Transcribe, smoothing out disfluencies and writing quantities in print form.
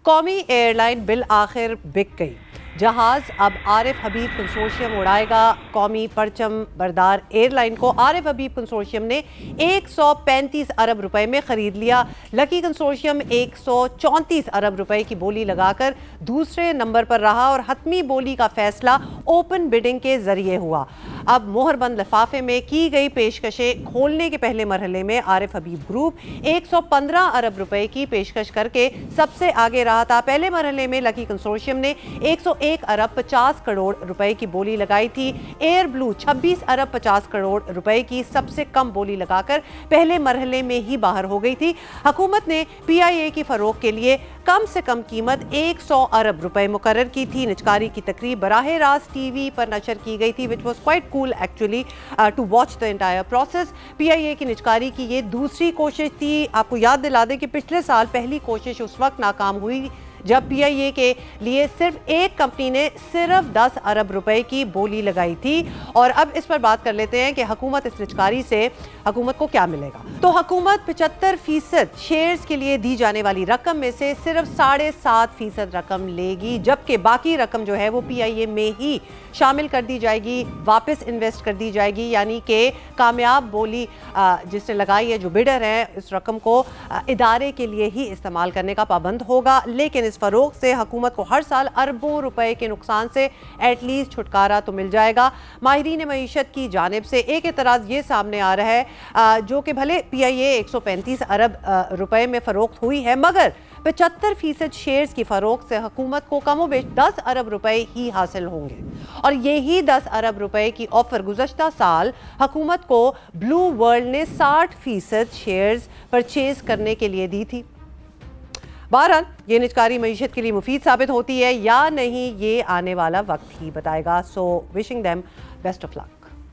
قومی air line بالآخر بک گئی۔ جہاز اب عارف حبیب کنسورشیم اڑائے گا۔ قومی پرچم بردار ایئر لائن کو عارف حبیب کنسورشیم نے 135 ارب روپے میں خرید لیا۔ لکی کنسورشیم 134 ارب روپے کی بولی لگا کر دوسرے نمبر پر رہا اور حتمی بولی کا فیصلہ اوپن بڈنگ کے ذریعے ہوا۔ اب مہر بند لفافے میں کی گئی پیشکشیں کھولنے کے پہلے مرحلے میں عارف حبیب گروپ 115 ارب روپے کی پیشکش کر کے سب سے آگے رہا تھا۔ پہلے مرحلے میں لکی کنسورشیم نے 101 ارب 50 کروڑ روپے کی بولی لگائی تھی۔ ایئر بلو 26 ارب 50 کروڑ روپے کی سب سے کم بولی لگا کر پہلے مرحلے میں ہی باہر ہو گئی تھی۔ حکومت نے پی آئی اے کی فروغ کے لیے کم سے کم قیمت 100 ارب روپے مقرر کی تھی۔ نجکاری کی تقریب براہ راست ٹی وی پر نشر کی گئی تھی which was quite cool actually to watch the entire process۔ پی آئی اے کی نجکاری کی یہ دوسری کوشش تھی۔ آپ کو یاد دلا دیں کہ پچھلے سال پہلی کوشش اس وقت ناکام ہوئی جب پی آئی اے کے لیے صرف ایک کمپنی نے صرف 10 ارب روپے کی بولی لگائی تھی۔ اور اب اس پر بات کر لیتے ہیں کہ حکومت اس نجکاری سے حکومت کو کیا ملے گا۔ تو حکومت 75% شیئرز کے لیے دی جانے والی رقم میں سے صرف 7.5% رقم لے گی، جبکہ باقی رقم جو ہے وہ پی آئی اے میں ہی شامل کر دی جائے گی، واپس انویسٹ کر دی جائے گی، یعنی کہ کامیاب بولی جس نے لگائی ہے، جو بڈر ہے، اس رقم کو ادارے کے لیے ہی استعمال کرنے کا پابند ہوگا۔ لیکن اس فروغ سے حکومت کو ہر سال اربوں روپے کے نقصان سے ایٹ لیسٹ چھٹکارا تو مل جائے گا۔ ماہرین معیشت کی جانب سے ایک اعتراض یہ سامنے آ رہا ہے جو کہ بھلے پی آئی اے 135 ارب روپے میں فروخت ہوئی ہے، مگر 75% شیئرز کی فروخت سے حکومت کو کم و بیش 10 ارب روپے ہی حاصل ہوں گے، اور یہی 10 ارب روپے کی آفر گزشتہ سال حکومت کو بلو ورلڈ نے 60% شیئرز پرچیز کرنے کے لیے دی تھی۔ بہرحال یہ نجکاری معیشت کے لیے مفید ثابت ہوتی ہے یا نہیں، یہ آنے والا وقت ہی بتائے گا۔ سو wishing them best of luck۔